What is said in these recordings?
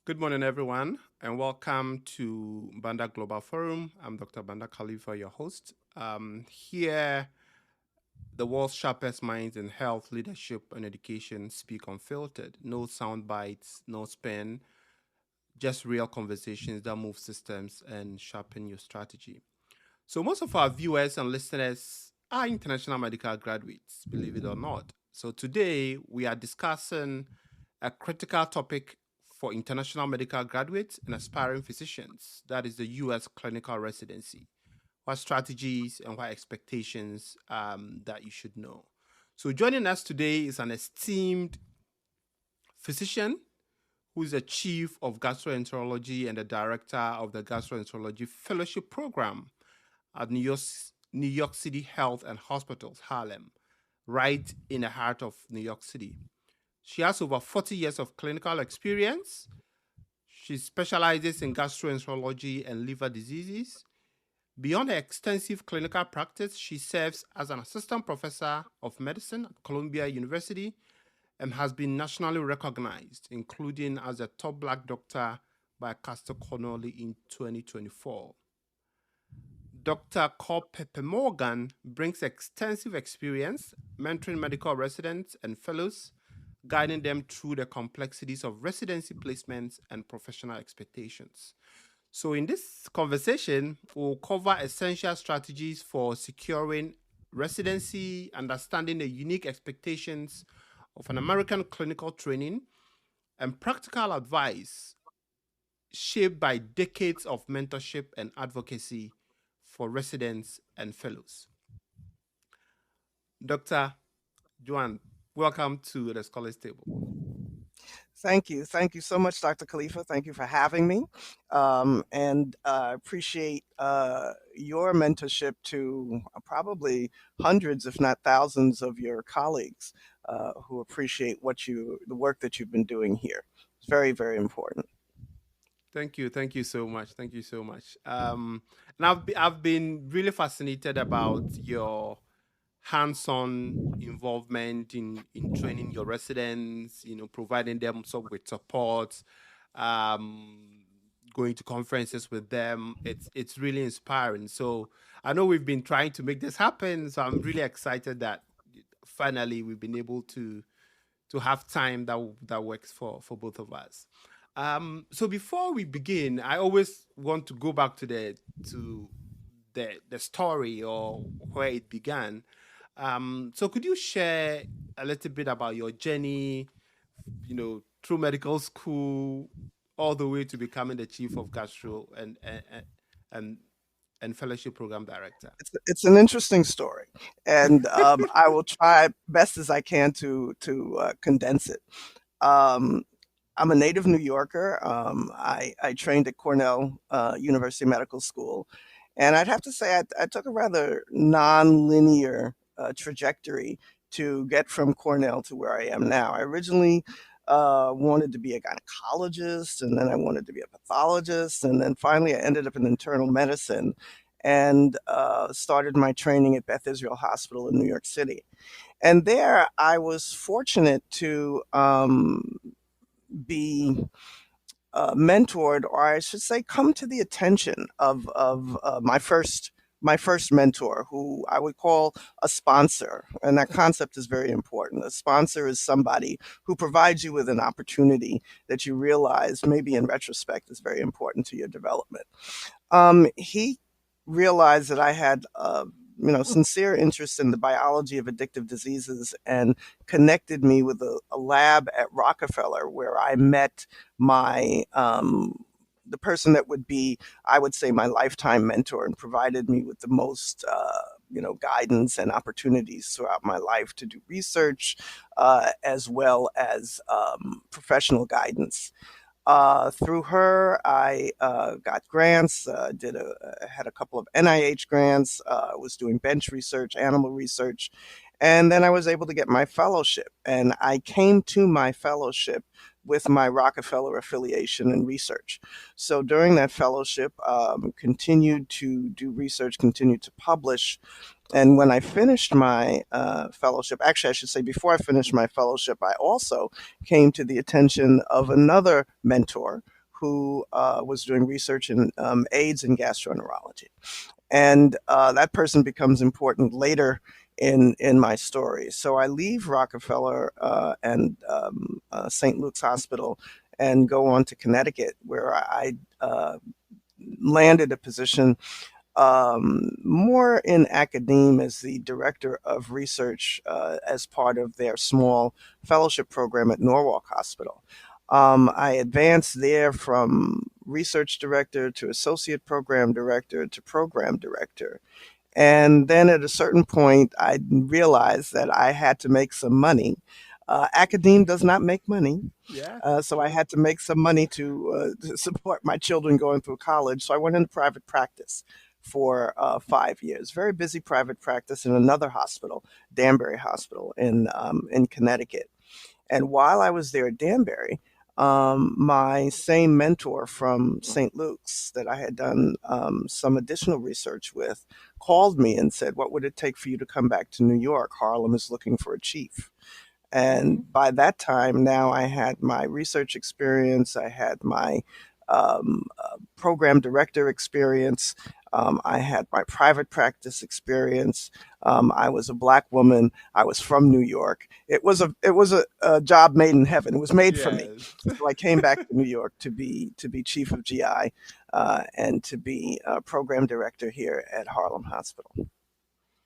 Good morning, everyone, and welcome to Banda Global Forum. I'm Dr. Banda Khalifa, your host. Here, the world's sharpest minds in health, leadership, and education speak unfiltered. No sound bites, no spin, just real conversations that move systems and sharpen your strategy. So, most of our viewers and listeners are international medical graduates, believe it or not. So, today we are discussing a critical topic for international medical graduates and aspiring physicians, that is the US clinical residency. What strategies and what expectations that you should know. So, joining us today is an esteemed physician who is the chief of gastroenterology and the director of the gastroenterology fellowship program at New York City Health and Hospitals, Harlem, right in the heart of New York City. She has over 40 years of clinical experience. She specializes in gastroenterology and liver diseases. Beyond her extensive clinical practice, she serves as an assistant professor of medicine at Columbia University and has been nationally recognized, including as a top Black doctor by Castor Connolly in 2024. Dr. Pepe Morgan brings extensive experience mentoring medical residents and fellows, guiding them through the complexities of residency placements and professional expectations. So, in this conversation, we'll cover essential strategies for securing residency, understanding the unique expectations of an American clinical training, and practical advice shaped by decades of mentorship and advocacy for residents and fellows. Dr. Joanne, welcome to the Scholars Table. Thank you. Thank you so much, Dr. Khalifa. Thank you for having me. And I appreciate your mentorship to probably hundreds, if not thousands, of your colleagues who appreciate the work that you've been doing here. It's very, very important. Thank you. Thank you so much. Thank you so much. And I've been really fascinated about your hands-on involvement in training your residents, providing them with support, um, going to conferences with them. It's really inspiring. So I know we've been trying to make this happen. So I'm really excited that finally we've been able to have time that works for both of us. So before we begin, I always want to go back to the story or where it began. So could you share a little bit about your journey, through medical school all the way to becoming the chief of gastro and and fellowship program director? It's an interesting story, and I will try best as I can to condense it. Um, I'm a native New Yorker. I trained at Cornell University Medical School, and I'd have to say I took a rather non-linear trajectory to get from Cornell to where I am now. I originally wanted to be a gynecologist, and then I wanted to be a pathologist, and then finally I ended up in internal medicine and started my training at Beth Israel Hospital in New York City. And there I was fortunate to be mentored, or I should say, come to the attention of my first mentor, who I would call a sponsor. And that concept is very important. A sponsor is somebody who provides you with an opportunity that you realize, maybe in retrospect, is very important to your development. He realized that I had sincere interest in the biology of addictive diseases and connected me with a lab at Rockefeller where I met my the person that would be, I would say, my lifetime mentor, and provided me with the most guidance and opportunities throughout my life to do research as well as professional guidance. Through her, I got grants, had a couple of NIH grants, was doing bench research, animal research, and then I was able to get my fellowship. And I came to my fellowship with my Rockefeller affiliation in research. So during that fellowship, continued to do research, continued to publish. And when I finished my fellowship, actually, I should say before I finished my fellowship, I also came to the attention of another mentor who was doing research in AIDS and gastroenterology. And that person becomes important later in my story. So I leave Rockefeller and St. Luke's Hospital and go on to Connecticut, where I landed a position more in academia as the director of research as part of their small fellowship program at Norwalk Hospital. I advanced there from research director to associate program director to program director. And then at a certain point, I realized that I had to make some money. Academe does not make money. Yeah. So I had to make some money to support my children going through college. So I went into private practice for 5 years. Very busy private practice in another hospital, Danbury Hospital in Connecticut. And while I was there at Danbury, my same mentor from St. Luke's that I had done some additional research with called me and said, "What would it take for you to come back to New York? Harlem is looking for a chief." Mm-hmm. And by that time, now I had my research experience, I had my program director experience, I had my private practice experience. I was a Black woman. I was from New York. It was a job made in heaven. It was made for me. Yes. So I came back to New York to be chief of GI and to be program director here at Harlem Hospital.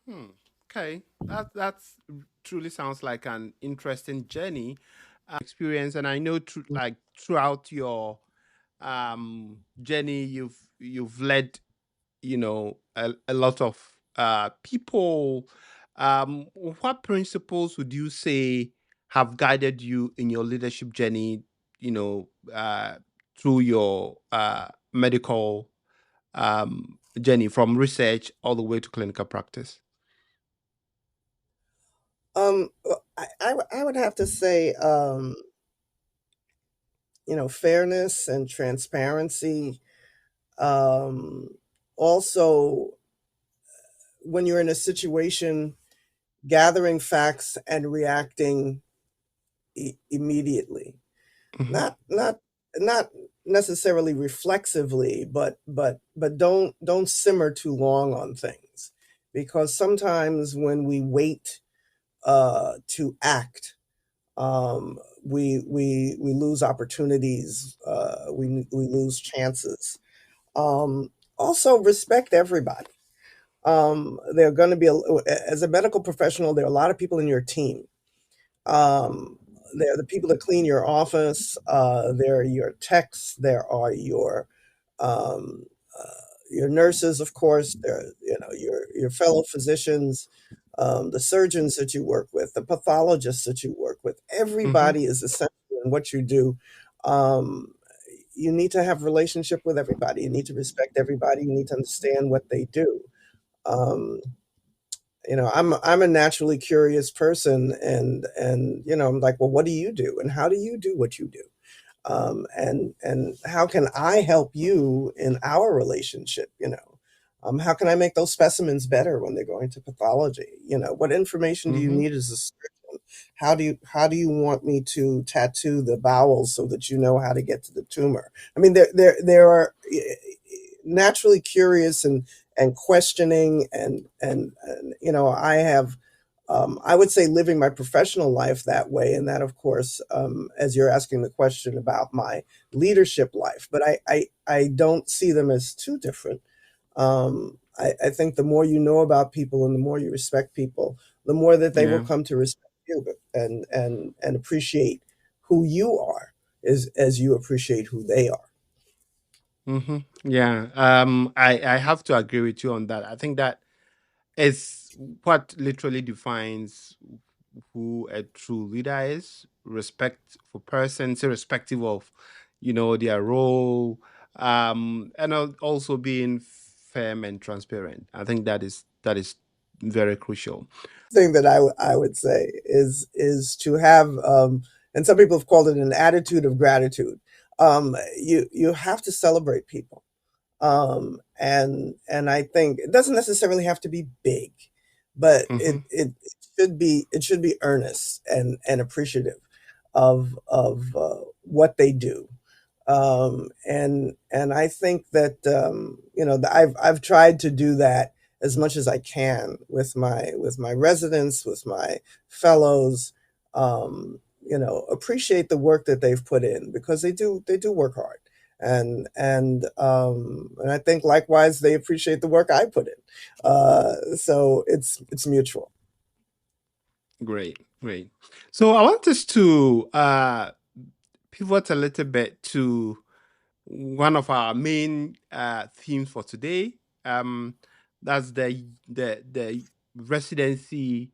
Hmm. Okay. That's truly sounds like an interesting journey, experience, and I know like throughout your journey, you've led, a lot of people. What principles would you say have guided you in your leadership journey? You know, through your medical journey, from research all the way to clinical practice. I would have to say, fairness and transparency. Um, Also, when you're in a situation, gathering facts and reacting immediately, Hmm. not necessarily reflexively, but don't simmer too long on things, because sometimes when we wait to act, we lose opportunities, we lose chances. Also, respect everybody. There are going to be as a medical professional, there are a lot of people in your team. Um, there are the people that clean your office. There are your techs. There are um, your nurses, of course. There, are, your fellow physicians, the surgeons that you work with, the pathologists that you work with. Hmm. Everybody is essential in what you do. Um, you need to have relationship with everybody. You need to respect everybody. You need to understand what they do. Um, I'm a naturally curious person, and I'm like, well, what do you do, and how do you do what you do, and how can I help you in our relationship? How can I make those specimens better when they're going to pathology? What information do you Hmm. need as a surgeon? How do you want me to tattoo the bowels so that you know how to get to the tumor? I mean, there are naturally curious and questioning, and I have. I would say living my professional life that way, and that, of course, as you're asking the question about my leadership life, but I don't see them as too different. I think the more you know about people and the more you respect people, the more that they will Yeah. come to respect you and appreciate who you are as you appreciate who they are. Hmm. Yeah. I have to agree with you on that. I think that is what literally defines who a true leader is. Respect for persons, irrespective of, their role, and also being firm and transparent. I think that is very crucial. Thing that I would say is to have, and some people have called it an attitude of gratitude. You have to celebrate people, and I think it doesn't necessarily have to be big, but Hmm. it should be earnest and appreciative of what they do. And I think that I've tried to do that as much as I can with my residents, with my fellows. Appreciate the work that they've put in, because they do work hard, and I think likewise they appreciate the work I put in. So it's mutual. Great, great. So I want us to pivot a little bit to one of our main themes for today. Um, that's the residency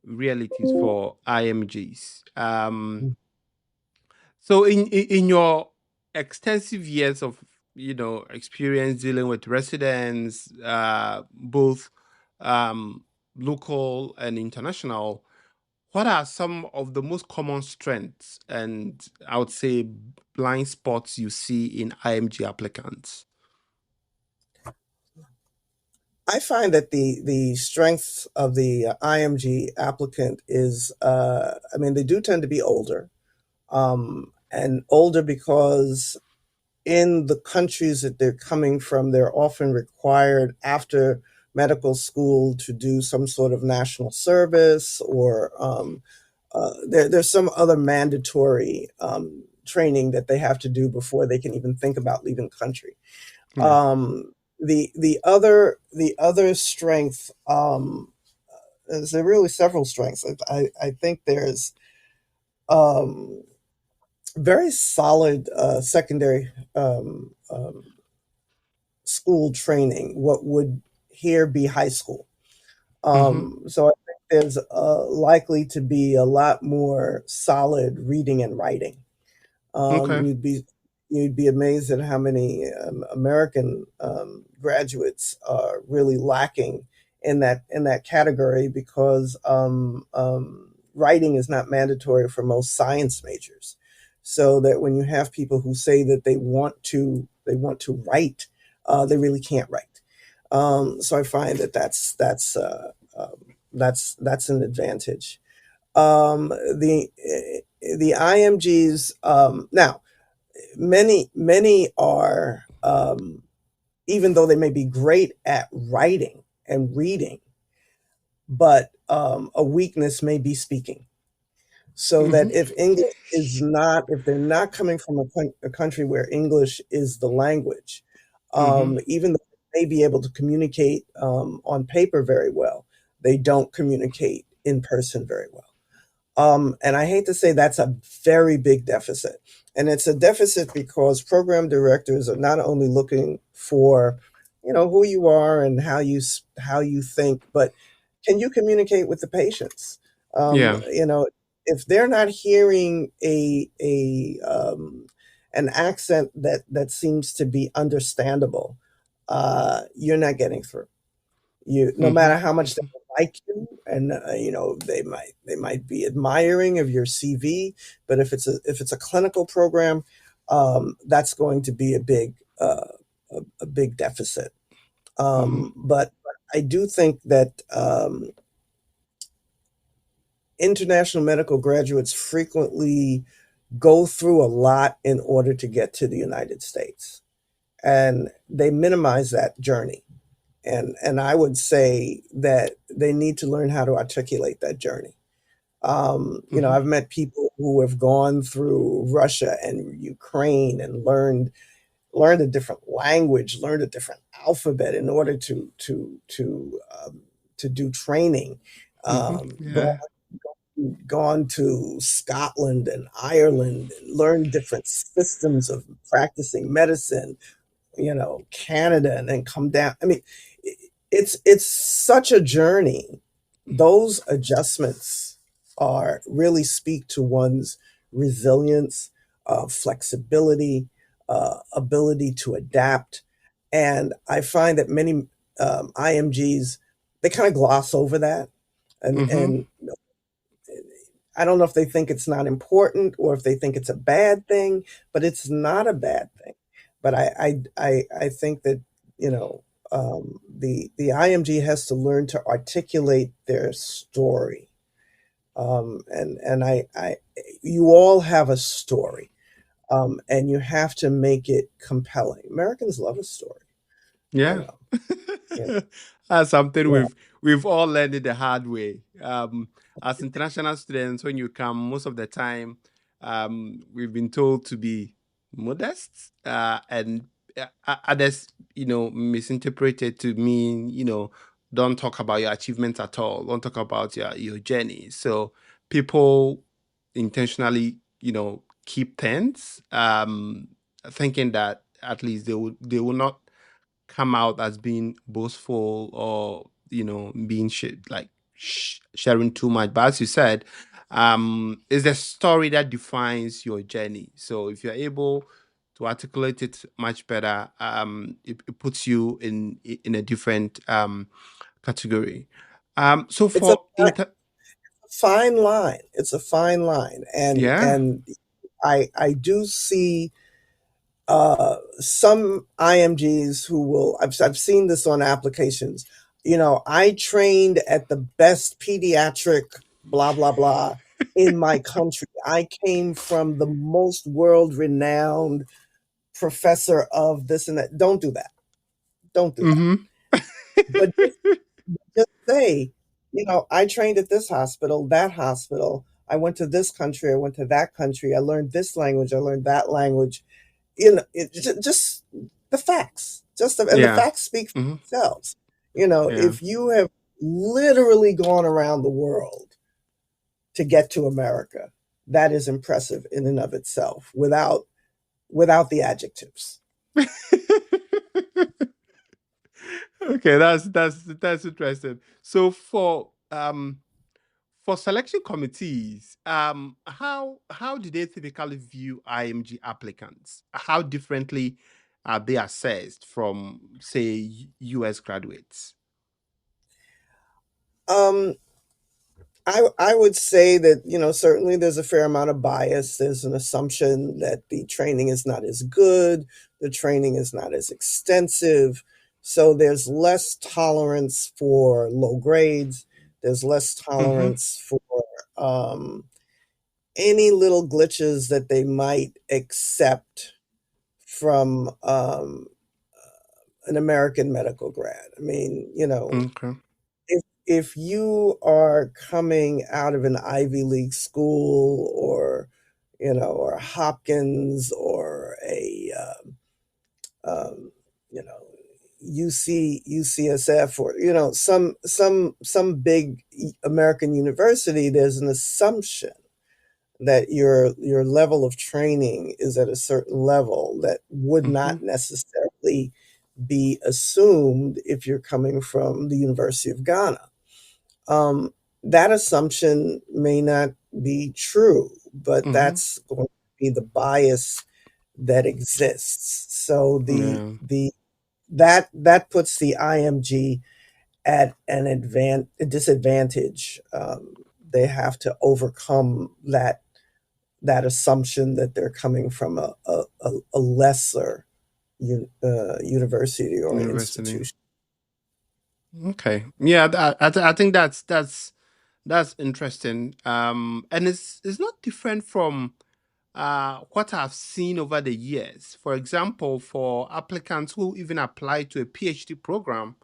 realities for IMGs. So in your extensive years of experience dealing with residents, both local and international, what are some of the most common strengths and I would say blind spots you see in IMG applicants? I find that the strength of the IMG applicant is, I mean, they do tend to be older, and older because in the countries that they're coming from, they're often required after medical school to do some sort of national service, or there's some other mandatory training that they have to do before they can even think about leaving country. Yeah. The other strength, there are really several strengths. I think there's um, very solid secondary school training, what would here be high school. Mm-hmm. So I think there's likely to be a lot more solid reading and writing. Um, Okay. you'd be you'd be amazed at how many American graduates are really lacking in that category, because writing is not mandatory for most science majors. So that when you have people who say that they want to write, they really can't write. So I find that that's an advantage. The IMGs, now many are, even though they may be great at writing and reading, but a weakness may be speaking. So that Mm-hmm. if they're not coming from a country where English is the language, Mm-hmm. even though they may be able to communicate on paper very well, they don't communicate in person very well. And I hate to say that's a very big deficit. And it's a deficit because program directors are not only looking for, who you are and how you think, but can you communicate with the patients? Um, Yeah. you know, if they're not hearing an accent that seems to be understandable, you're not getting through. No Mm-hmm. matter how much they Mm-hmm. like you, and they might be admiring of your CV, but if it's a clinical program, that's going to be a big deficit. Mm-hmm. But I do think that international medical graduates frequently go through a lot in order to get to the United States, and they minimize that journey. And I would say that they need to learn how to articulate that journey. Mm-hmm. I've met people who have gone through Russia and Ukraine and learned a different language, learned a different alphabet in order to do training. Mm-hmm. Gone Yeah. gone to Scotland and Ireland and learned different systems of practicing medicine, Canada, and then come down. I mean, it's such a journey. Those adjustments are really speak to one's resilience, flexibility, ability to adapt. And I find that many IMGs, they kind of gloss over that, and Mm-hmm. and I don't know if they think it's not important or if they think it's a bad thing, but it's not a bad thing. But I think that, the IMG has to learn to articulate their story. And you all have a story. and you have to make it compelling. Americans love a story, you Yeah. know. You That's something know, we've all learned it the hard way. As international students, when you come, most of the time, we've been told to be modest, and others, misinterpret it to mean, don't talk about your achievements at all. Don't talk about your journey. So people intentionally, keep tense, thinking that at least they will not come out as being boastful or being sharing too much. But as you said, it's the story that defines your journey. So if you're able to articulate it much better, it puts you in a different category. So it's a for fine line. It's a fine line, yeah. and I do see some IMGs who will. I've seen this on applications. I trained at the best pediatric blah blah blah in my country. I came from the most world renowned professor of this and that. Don't do that. Don't do that. Mm-hmm. But just say, I trained at this hospital, that hospital. I went to this country. I went to that country. I learned this language. I learned that language. Just the facts. And the Yeah. facts speak for Mm-hmm. themselves. Yeah. If you have literally gone around the world to get to America, that is impressive in and of itself, without the adjectives. Okay, that's interesting. So for selection committees, how do they typically view IMG applicants? How differently are they assessed from, say, US graduates? Um, I would say that, certainly there's a fair amount of bias. There's an assumption that the training is not as good, the training is not as extensive. So there's less tolerance for low grades. There's less Mm-hmm. tolerance for um, any little glitches that they might accept from an American medical grad. I mean, Okay. if you are coming out of an Ivy League school, or Hopkins, or a you know UCSF, or some big American university, there's an assumption that your level of training is at a certain level that would Mm-hmm. not necessarily be assumed if you're coming from the University of Ghana. um, that assumption may not be true, but Mm-hmm. that's going to be the bias that exists. So Yeah. that puts the IMG at a disadvantage. They have to overcome that assumption that they're coming from a lesser university or University. institution. Okay. Yeah, I think that's interesting. And it's not different from what I've seen over the years. For example, for applicants who even apply to a PhD program,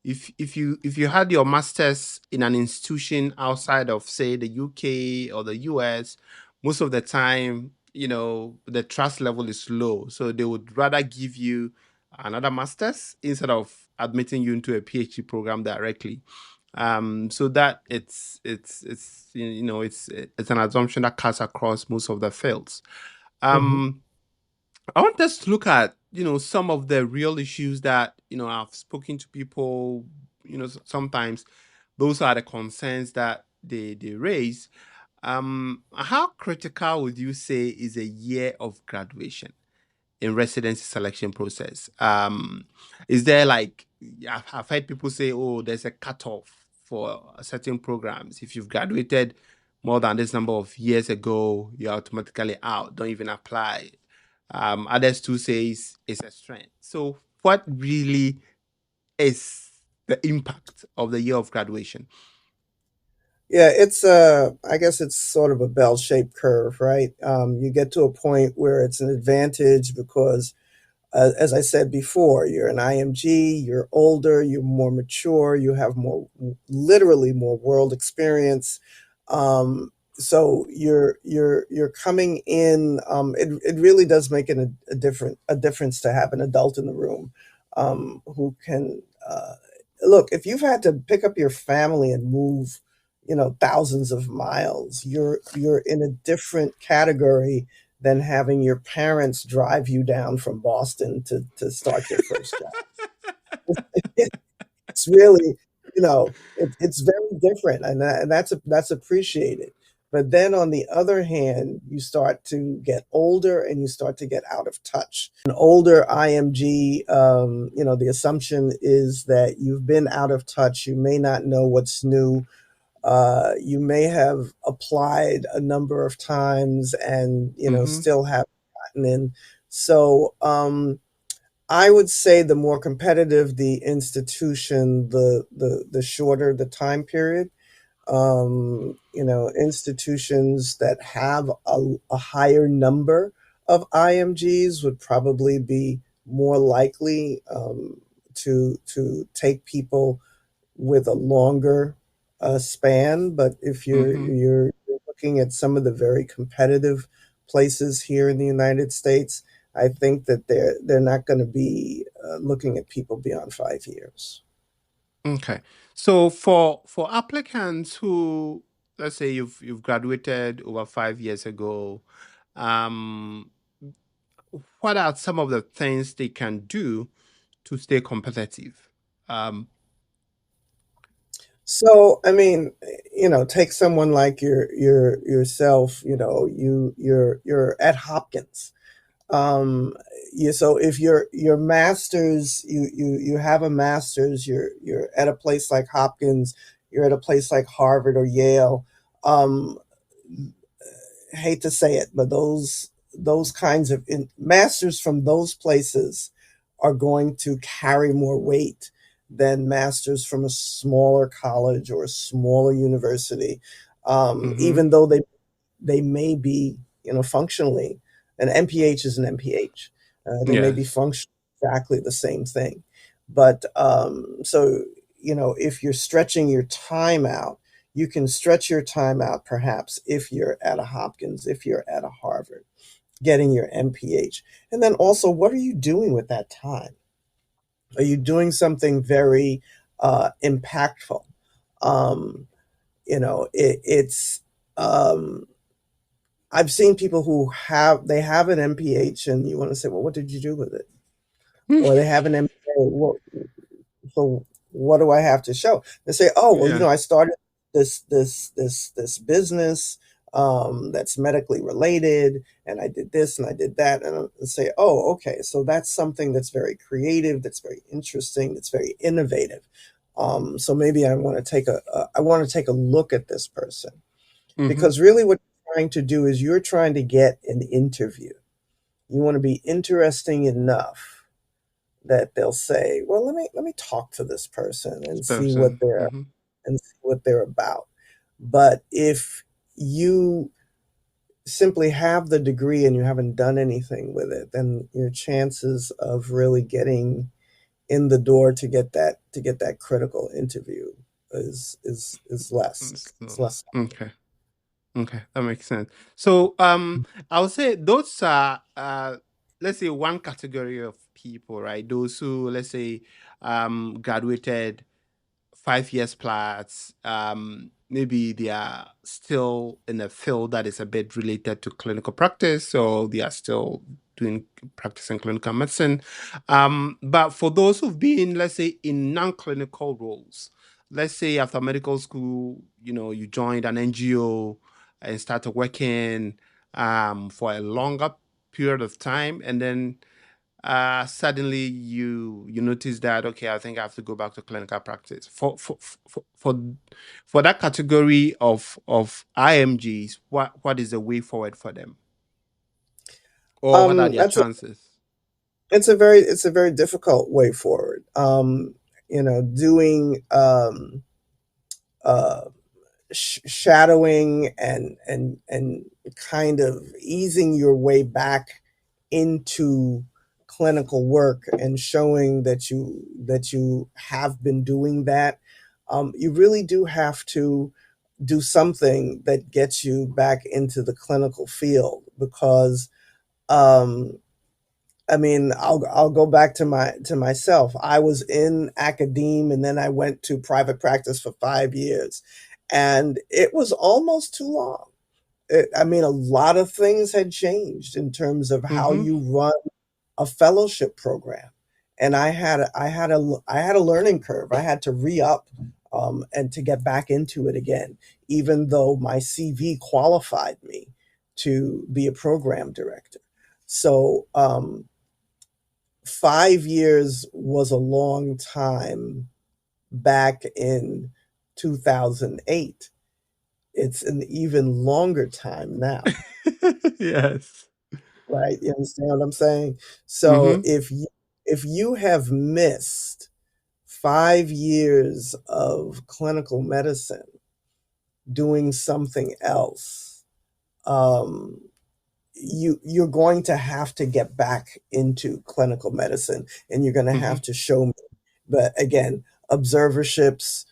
if you had your master's in an institution outside of, say, the UK or the US, most of the time, the trust level is low. So they would rather give you another master's instead of admitting you into a PhD program directly. So that it's it's an assumption that cuts across most of the fields. Mhm. Um, I want us to look at, some of the real issues that, I've spoken to people, sometimes those are the concerns that they raise. How critical would you say is a year of graduation in residency selection process? Is there like, I've heard people say, oh, there's a cutoff for certain programs. If you've graduated more than this number of years ago, you're automatically out. Don't even apply. Others too says it's a strength. So, what really is the impact of the year of graduation? Yeah, I guess it's sort of a bell-shaped curve, right? You get to a point where it's an advantage because, as I said before, you're an IMG, you're older, you're more mature, you have more, literally more world experience. So you're coming in. It really does make a difference to have an adult in the room, who can look. If you've had to pick up your family and move, thousands of miles, you're in a different category than having your parents drive you down from Boston to start your first job. It's really, it's very different, and that's appreciated. But then on the other hand, you start to get older and you start to get out of touch. An older IMG, the assumption is that you've been out of touch. You may not know what's new. You may have applied a number of times and Mm-hmm. still haven't gotten in. So I would say the more competitive the institution, the shorter the time period. Institutions that have a higher number of IMGs would probably be more likely to take people with a longer span. But if Mm-hmm. you're looking at some of the very competitive places here in the United States, I think that they're not going to be looking at people beyond 5 years. Okay. So for applicants who, let's say you've graduated over 5 years ago, um, what are some of the things they can do to stay competitive? Um, So, I mean, take someone like yourself. You're at Hopkins. Um, so if your masters, you have a masters, you're at a place like Hopkins, you're at a place like Harvard or Yale. Um, hate to say it, but those kinds of masters from those places are going to carry more weight than masters from a smaller college or a smaller university, mm-hmm. even though they may be, functionally, an MPH is an MPH. They may be Yes. functionally exactly the same thing. But so, if you're stretching your time out, you can stretch your time out perhaps if you're at a Hopkins, if you're at a Harvard, getting your MPH. And then also, what are you doing with that time? Are you doing something very impactful? Um, it's um, I've seen people who they have an MPH, and you want to say, well, what did you do with it? Or they have an MPA. Well, so what do I have to show? They say, oh, well, Yeah. I started this business that's medically related, and I did this and I did that, and I say, oh, okay, so that's something that's very creative, that's very interesting, that's very innovative. So maybe I want to take a look at this person, Mm-hmm. because really what you're trying to do is you're trying to get an interview. You want to be interesting enough that they'll say, "Well, let me talk to this person This and see person. Mm-hmm. what they're about." But if you simply have the degree and you haven't done anything with it, then your chances of really getting in the door to get that critical interview is less. It's less. Okay. Okay, that makes sense. So, I would say those are, let's say, one category of people, right? Those who, let's say, graduated 5 years plus, maybe they are still in a field that is a bit related to clinical practice, so they are still doing practicing clinical medicine. But for those who've been, let's say, in non-clinical roles, let's say after medical school, you joined an NGO and started working for a longer period of time, and then suddenly you notice that, okay, I think I have to go back to clinical practice. For that category of IMGs, what is the way forward for them, or what are their That's chances? it's a very difficult way forward. Doing uh, shadowing and kind of easing your way back into clinical work and showing that you have been doing that, you really do have to do something that gets you back into the clinical field because um, I mean, I'll go back to myself. I was in academe and then I went to private practice for 5 years, and it was almost too long. I mean, a lot of things had changed in terms of how Mm-hmm. you run a fellowship program, and I had a learning curve. I had to re up and to get back into it again, even though my CV qualified me to be a program director. So 5 years was a long time back in 2008. It's an even longer time now, Yes. right? You understand what I'm saying? So Mm-hmm. if you have missed 5 years of clinical medicine doing something else, um, you're going to have to get back into clinical medicine, and you're going to Mm-hmm. have to show me. But again, observerships,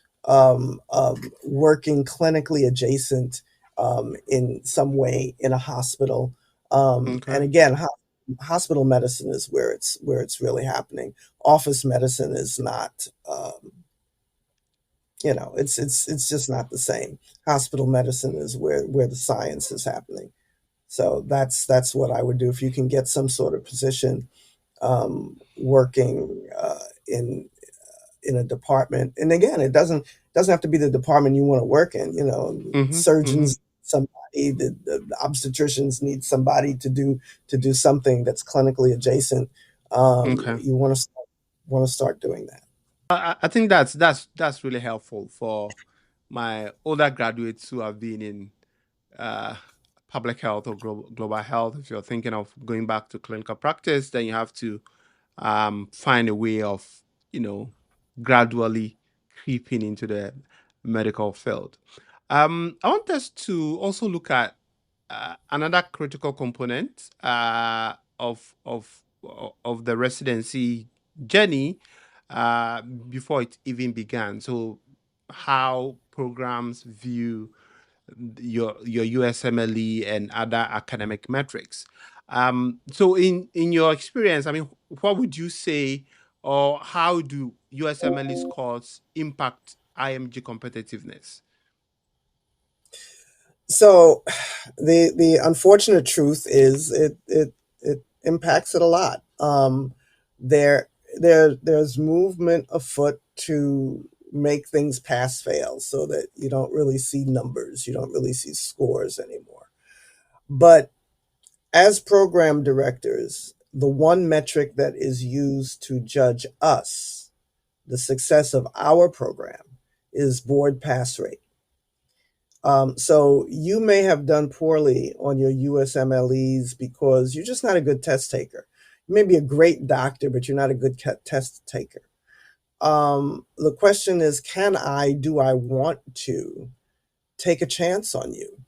working clinically adjacent in some way in a hospital, and Okay. again, hospital medicine is where it's really happening. Office medicine is not. It's just not the same. Hospital medicine is where the science is happening. So that's what I would do if you can get some sort of position working in a department. And again, it doesn't have to be the department you want to work in. You know, Mm-hmm. Mm-hmm. surgeons, somebody, the obstetricians need somebody to do something that's clinically adjacent. Okay. You want to start doing that. I think that's really helpful for my older graduates who have been in uh, public health or global health. If you're thinking of going back to clinical practice, then you have to find a way of, you know, gradually creeping into the medical field. I want us to also look at another critical component of the residency journey before it even began. So, how programs view your USMLE and other academic metrics. So in your experience, I mean, what would you say, or how do USMLE scores impact IMG competitiveness? So the unfortunate truth is it impacts it a lot. There there's movement afoot to make things pass fail so that you don't really see numbers, you don't really see scores anymore. But as program directors, the one metric that is used to judge us, the success of our program, is board pass rate. So you may have done poorly on your USMLEs because you're just not a good test taker. You may be a great doctor, but you're not a good test taker. The question is, do I want to take a chance on you?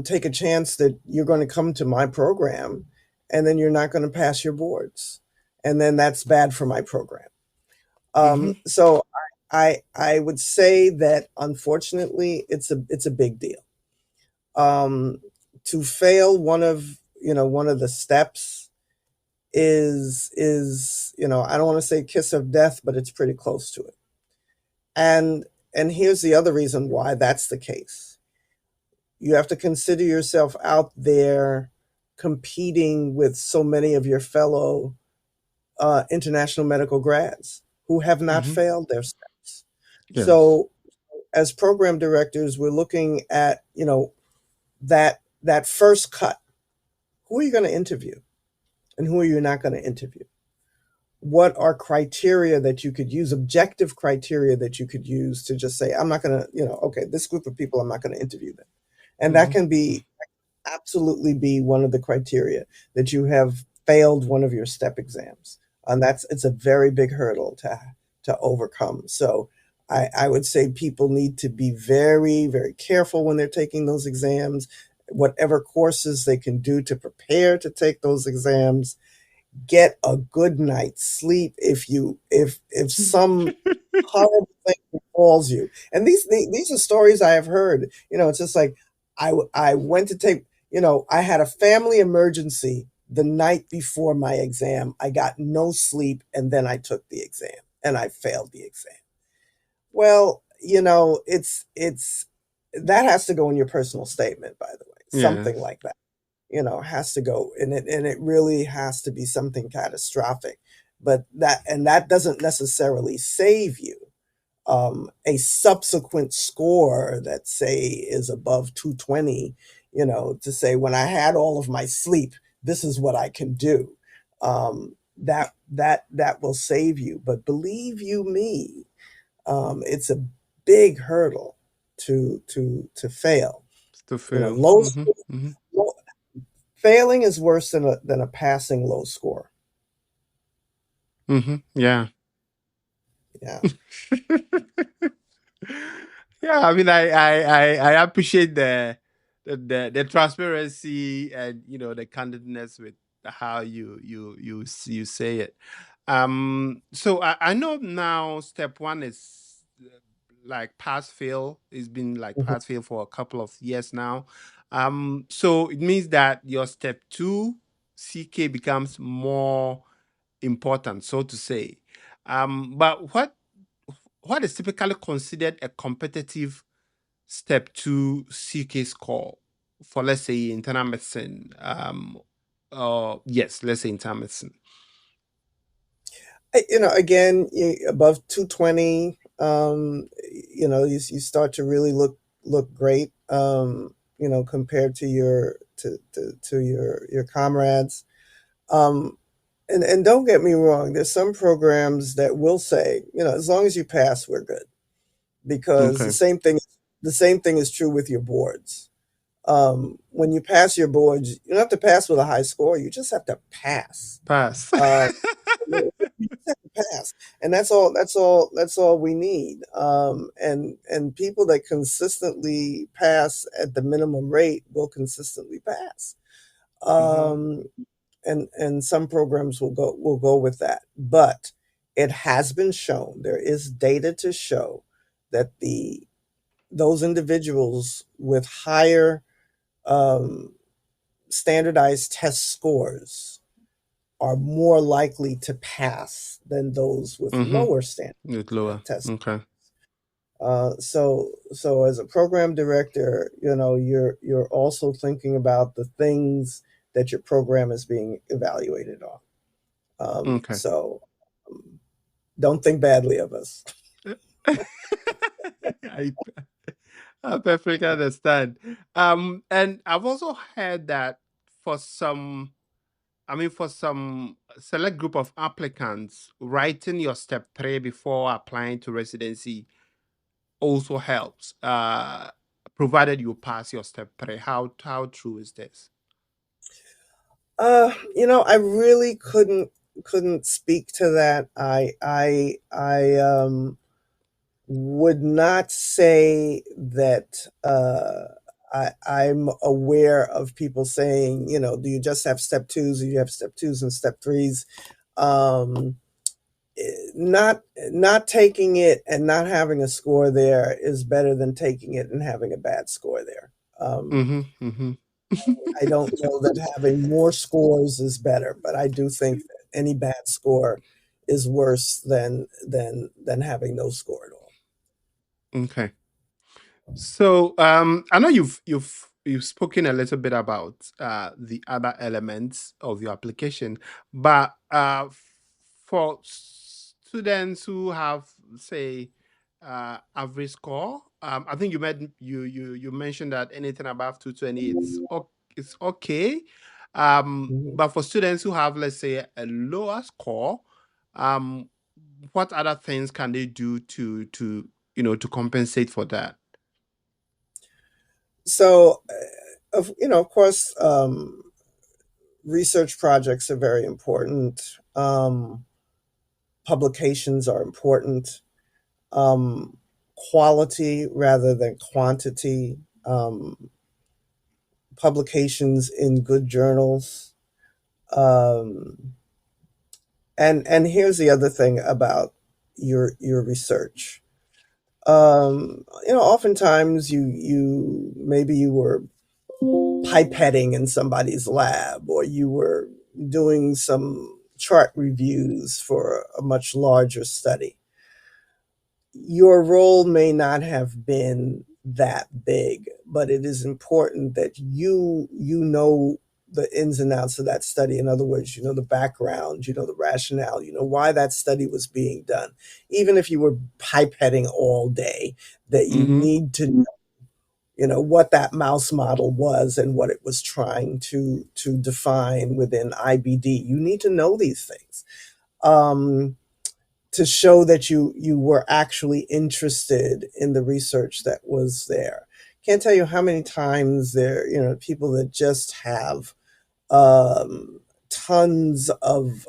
Take a chance that you're going to come to my program and then you're not going to pass your boards. And then that's bad for my program. Mm-hmm. So I would say that unfortunately it's a big deal. um, to fail one of the steps is I don't want to say kiss of death, but it's pretty close to it. And and here's the other reason why that's the case. You have to consider yourself out there competing with so many of your fellow international medical grads who have not Mm-hmm. failed their steps. Yes. So as program directors, we're looking at that first cut. Who are you going to interview and who are you not going to interview? What are criteria that you could use, objective criteria that you could use to just say, I'm not going to, okay, this group of people, I'm not going to interview them. And that Mm-hmm. can be absolutely be one of the criteria that you have failed one of your step exams. And it's a very big hurdle to overcome. So I would say people need to be very, very careful when they're taking those exams. Whatever courses they can do to prepare to take those exams, get a good night's sleep. If some horrible thing befalls you, and these are stories I have heard. It's just like I went to take. I had a family emergency the night before my exam. I got no sleep, and then I took the exam, and I failed the exam. Well, it's that has to go in your personal statement, by the way. Something Yes. like that, has to go, and it really has to be something catastrophic. But that doesn't necessarily save you. A subsequent score that say is above 220, to say when I had all of my sleep, this is what I can do. That will save you. But believe you me, it's a big hurdle to fail. To You know, fail. low, Mm-hmm. Mm-hmm. low failing is worse than a passing low score. Mm-hmm. Yeah. Yeah. Yeah, I mean, I appreciate the transparency and the candidness with how you say it. So I know now step one is like pass fail. It's been like Mhm. pass fail for a couple of years now. So it means that your step two CK becomes more important, so to say. But what is typically considered a competitive step two CK score for, let's say, internal medicine? Yes, let's say internal medicine. Again, above 220, you start to really look great, compared to your comrades. Um, and don't get me wrong, there's some programs that will say, as long as you pass, we're good, because Okay, the same thing is true with your boards. When you pass your boards, you don't have to pass with a high score. You just have to pass. pass. Um, you just have to pass, and that's all. That's all we need. And people that consistently pass at the minimum rate will consistently pass. Hmm. Um, and some programs will go with that, but it has been shown. There is data to show that the those individuals with higher um, standardized test scores are more likely to pass than those with Hmm. lower standard It's lower. test. Okay. So as a program director, you're also thinking about the things that your program is being evaluated on. Okay. So don't think badly of us. I, I perfectly understand. And I've also heard that for some for some select group of applicants, writing your step three before applying to residency also helps, provided you pass your step three. How true is this? I really couldn't speak to that. I would not say that I'm aware of people saying, do you just have step twos, or you have step twos and step threes? Um, not taking it and not having a score there is better than taking it and having a bad score there. Mm-hmm. Mm-hmm. I don't know that having more scores is better, but I do think that any bad score is worse than having no score at all. Okay. So I know you've spoken a little bit about the other elements of your application, but for students who have, say, average score, I think you mentioned that anything above 220, it's okay. Mhm. But for students who have, let's say, a lower score, um, what other things can they do to compensate for that? So, of course, research projects are very important. Publications are important. um, quality rather than quantity, publications in good journals. Um, and here's the other thing about your research. Oftentimes you maybe you were pipetting in somebody's lab, or you were doing some chart reviews for a much larger study. Your role may not have been that big, but it is important that you know the ins and outs of that study. In other words, you know the background, you know the rationale, you know why that study was being done. Even if you were pipetting all day, that you Mm-hmm. need to know, what that mouse model was and what it was trying to define within IBD. You need to know these things. To show that you were actually interested in the research that was there. Can't tell you how many times there, people that just have tons of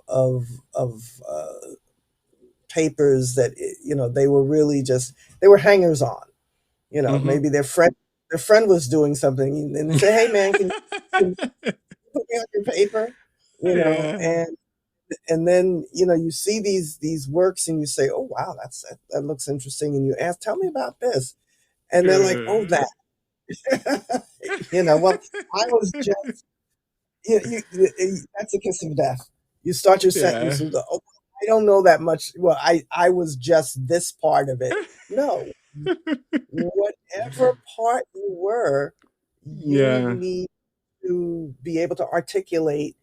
papers that they were really just they were hangers on. Mm-hmm. Maybe their friend was doing something, and they say, "Hey, man, can you put me on your paper?" Yeah. And then you see these works and you say, oh wow, that looks interesting, and you ask, tell me about this, and they're like, oh, Yeah. that. Well, I was just that's a kiss of death. You start your sentence Yeah. with, oh, I don't know that much. Well, I was just this part of it. No, whatever part you were, you Yeah. need to be able to articulate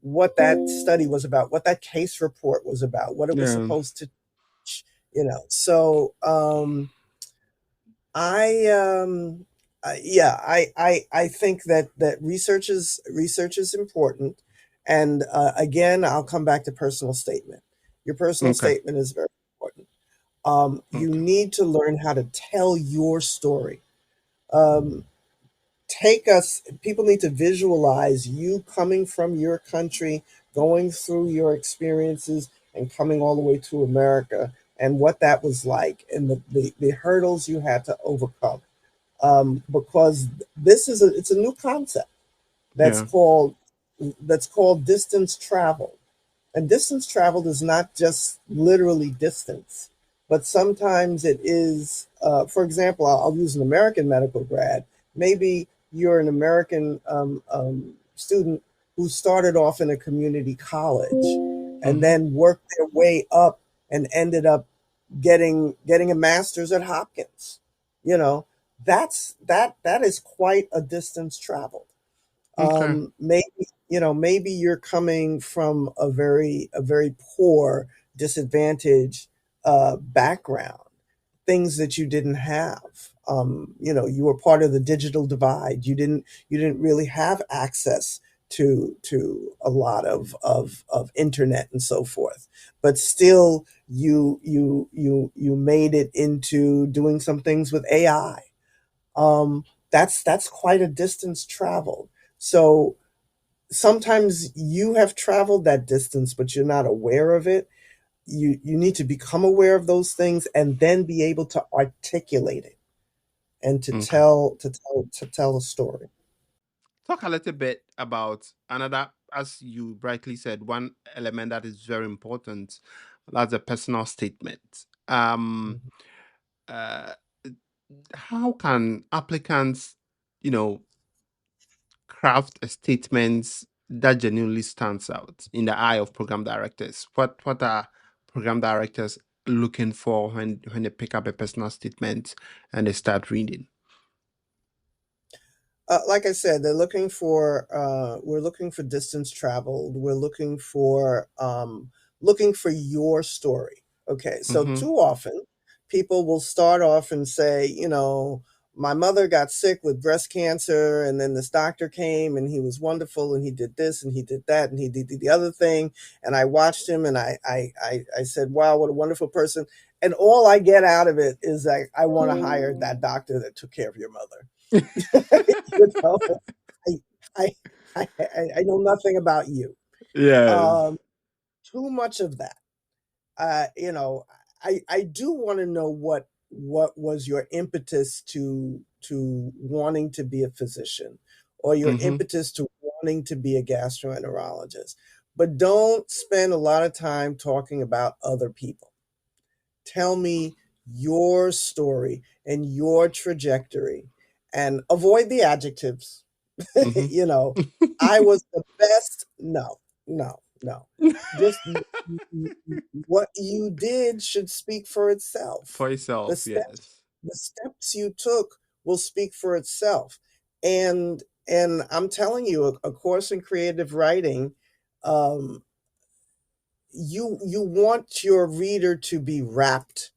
what that study was about, what that case report was about, what it was Yeah. supposed to So I yeah, I think that research is important, and again, I'll come back to personal statement. Your personal Okay. statement is very important. You Okay. need to learn how to tell your story. Um, take us People need to visualize you coming from your country, going through your experiences, and coming all the way to America, and what that was like, and the hurdles you had to overcome. Because it's a new concept that's Yeah. called distance travel. And distance traveled is not just literally distance, but sometimes it is, for example, I'll use an American medical grad. Maybe you're an American student who started off in a community college and Mm-hmm. then worked their way up and ended up getting a master's at Hopkins. You know, that is quite a distance traveled. Okay. Maybe you're coming from a very poor, disadvantaged background, things that you didn't have. You were part of the digital divide. You didn't really have access to a lot of internet and so forth, but still you made it into doing some things with AI. That's quite a distance traveled. So sometimes you have traveled that distance, but you're not aware of it. You need to become aware of those things and then be able to articulate it and to Okay. tell a story. Talk a little bit about another, as you brightly said, one element that is very important. That's a personal statement. Mhm. Uh, how can applicants, you know, craft a statement that genuinely stands out in the eye of program directors? What are program directors looking for when they pick up a personal statement and they start reading? Like I said, we're looking for distance traveled. We're looking for your story. Okay, so Mm-hmm. too often people will start off and say, my mother got sick with breast cancer, and then this doctor came and he was wonderful, and he did this and he did that and he did the other thing, and I watched him, and I said, wow, what a wonderful person. And all I get out of it is like, I want to hire that doctor that took care of your mother. you know, I, I, I know nothing about you. Yes. Um, Too much of that. Uh, you know, I do want to know what was your impetus to wanting to be a physician, or your Mm-hmm. impetus to wanting to be a gastroenterologist. But don't spend a lot of time talking about other people. Tell me your story and your trajectory, and avoid the adjectives. Mm-hmm. You know, I was the best. No, no, no. Just what you did should speak for itself. For The itself, steps, yes. the steps you took will speak for itself. And I'm telling you, a course in creative writing, um, you want your reader to be wrapped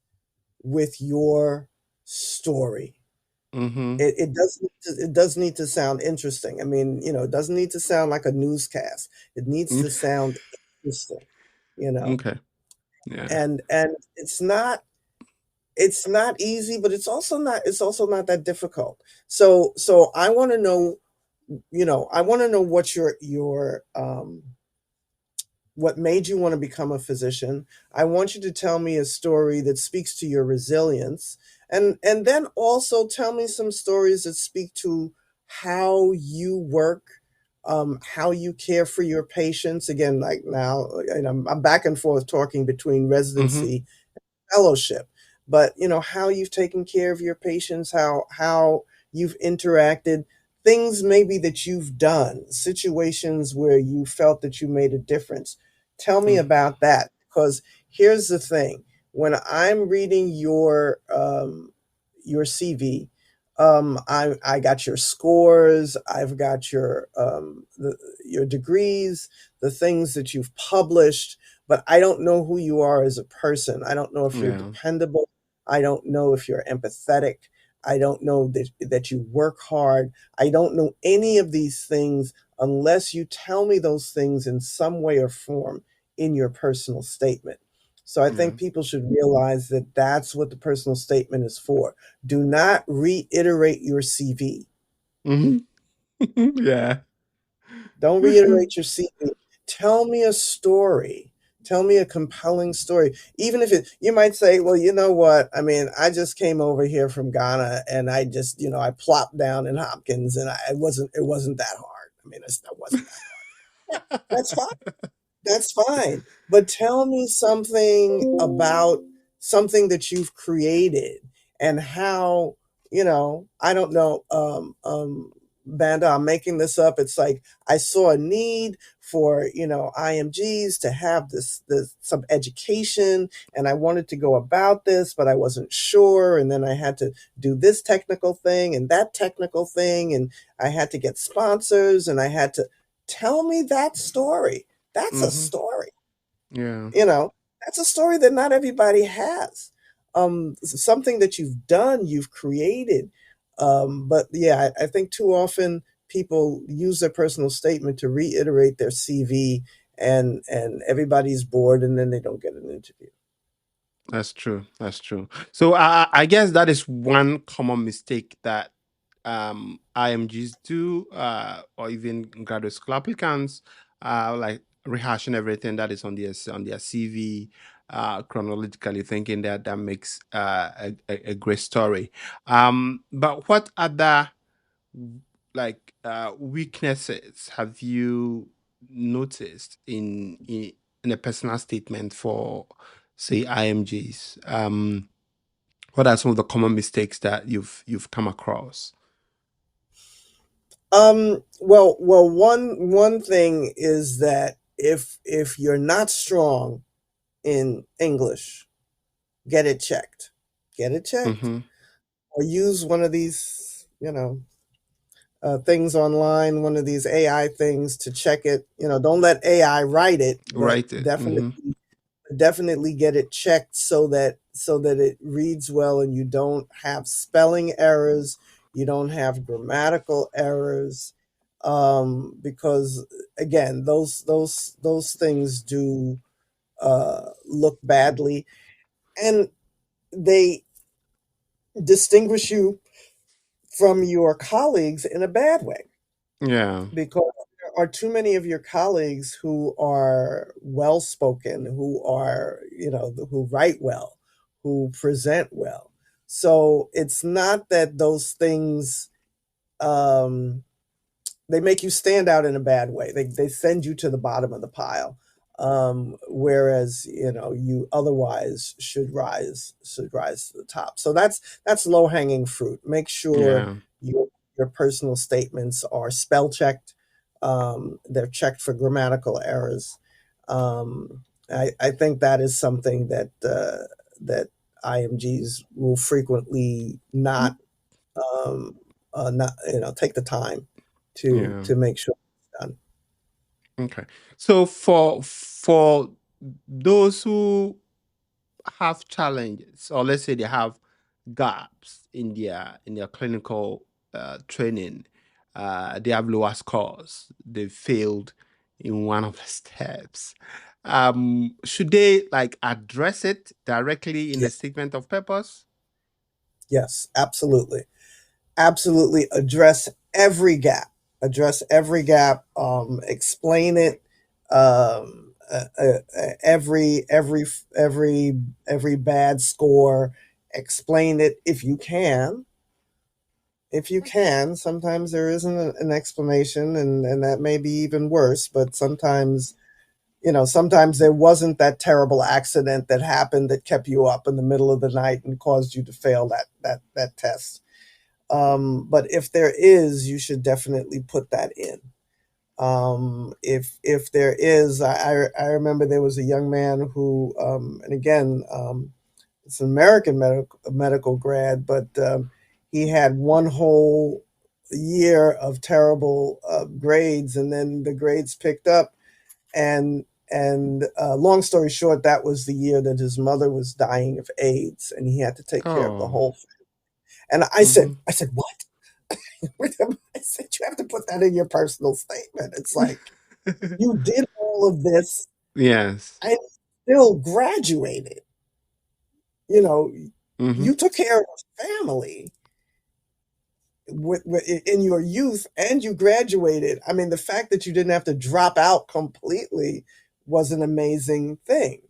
with your story. Mm-hmm. It does need to sound interesting. I mean, it doesn't need to sound like a newscast. It needs to sound interesting, you know. Okay. Yeah. And it's not easy, but it's also not that difficult. So I want to know, I want to know what your what made you want to become a physician. I want you to tell me a story that speaks to your resilience, and then also tell me some stories that speak to how you work, how you care for your patients. Again, like now, and I'm back and forth talking between Mm-hmm. residency fellowship, but how you've taken care of your patients, how you've interacted, things maybe that you've done, situations where you felt that you made a difference. Tell me about that, because here's the thing: when I'm reading your CV, I got your scores, I've got your degrees, the things that you've published, but I don't know who you are as a person. I don't know if you're Yeah. dependable. I don't know if you're empathetic. I don't know that you work hard. I don't know any of these things unless you tell me those things in some way or form in your personal statement. So I Yeah. think people should realize that that's what the personal statement is for. Do not reiterate your CV. Mm-hmm. Yeah. Don't reiterate your CV. Tell me a story. Tell me a compelling story. Even if you might say, well, you know what? I mean, I just came over here from Ghana and I just, I plopped down in Hopkins and it wasn't that hard. I mean, that wasn't that hard. Yeah, that's fine. That's fine. But tell me something about something that you've created and how, I don't know, Banda, I'm making this up. It's like I saw a need for, IMGs to have this some education, and I wanted to go about this, but I wasn't sure. And then I had to do this technical thing and that technical thing, and I had to get sponsors, and I had to tell me that story. That's a Mm-hmm. story. Yeah. You know, that's a story that not everybody has. Something that you've done, you've created. But yeah, I think too often people use their personal statement to reiterate their CV, and everybody's bored, and then they don't get an interview. That's true. That's true. So I guess that is one common mistake that IMGs do, or even graduate school applicants, like rehashing everything that is on their CV, chronologically, thinking that that makes a great story. But what other weaknesses have you noticed in a personal statement for, say, IMGs? What are some of the common mistakes that you've come across? Well, one thing is that if you're not strong in English, get it checked. Get it checked. Mm-hmm. Or use one of these, things online, one of these AI things to check it. Don't let AI write it, but Write it. Mm-hmm. definitely get it checked so that it reads well and you don't have spelling errors, you don't have grammatical errors, because again, those things do look badly, and they distinguish you from your colleagues in a bad way, Yeah. because there are too many of your colleagues who are well spoken, who are, who write well, who present well. So it's not that those things um, they make you stand out in a bad way. They send you to the bottom of the pile, whereas you otherwise should rise to the top. So that's low hanging fruit. Make sure Yeah. your personal statements are spell checked. They're checked for grammatical errors. I think that is something that IMGs will frequently um, not take the time to Yeah. make sure it's done. Okay. So for those who have challenges, or let's say they have gaps in their clinical training, they have lower scores. They failed in one of the steps. Should they like address it directly in Yeah. the statement of purpose? Yes, absolutely. Absolutely address every gap. Address every gap. Explain it. Every bad score. Explain it if you can. If you can, sometimes there isn't an explanation, and that may be even worse. But sometimes there wasn't that terrible accident that happened that kept you up in the middle of the night and caused you to fail that test. But if there is, you should definitely put that in. If there is, I remember there was a young man who, and again, it's an American medical grad, but he had one whole year of terrible grades, and then the grades picked up, and long story short, that was the year that his mother was dying of AIDS, and he had to take care of the Oh. whole. And I said, Mm-hmm. I said, what? I said, you have to put that in your personal statement. It's like you did all of this Yes. and still graduated. You know, Mm-hmm. you took care of a family in your youth and you graduated. I mean, the fact that you didn't have to drop out completely was an amazing thing.